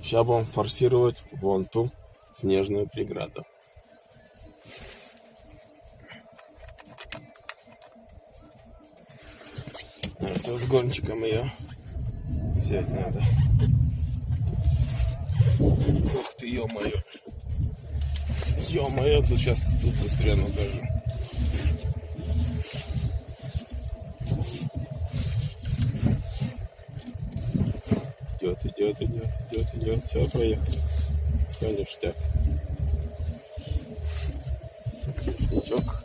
Сейчас будем форсировать вон ту снежную преграду. С разгончиком ее взять надо. Ух ты, ё-моё. Ё-моё, тут сейчас тут застряну даже. Идет. Все, поехали. Конечно, так. Сничок.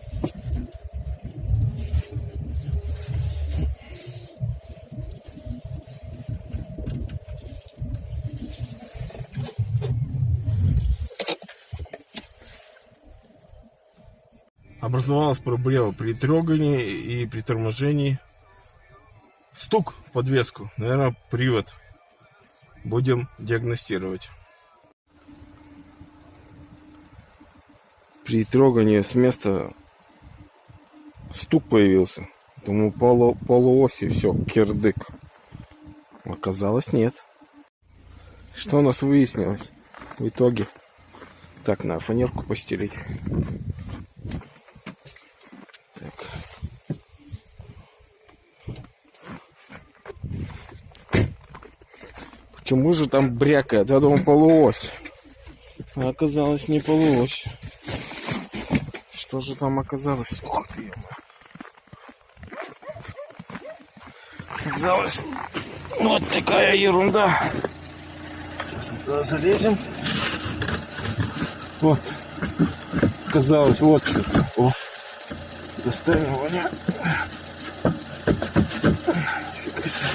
Образовалась проблема при трогании и при торможении. Стук в подвеску. Наверное, привод. Будем диагностировать. При трогании с места стук появился. Думаю, полуоси, все, кирдык. Оказалось, нет. Что у нас выяснилось в итоге? Так, на фанерку постелить. Так. Почему же там брякает? Я думал, полуось. А оказалось, не полуось. Что же там оказалось? Ух ты, оказалось, вот такая ерунда. Сейчас мы туда залезем. Вот. Оказалось, вот что-то. О, достанем его. Фига себе.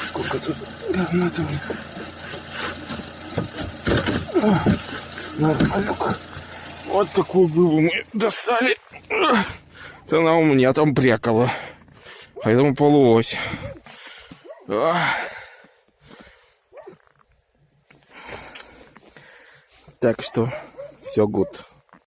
Сколько тут говна-то. Нормалек. Вот такую глыбу мы достали. Это она у меня там брякала. Поэтому полуось. Так что все гуд.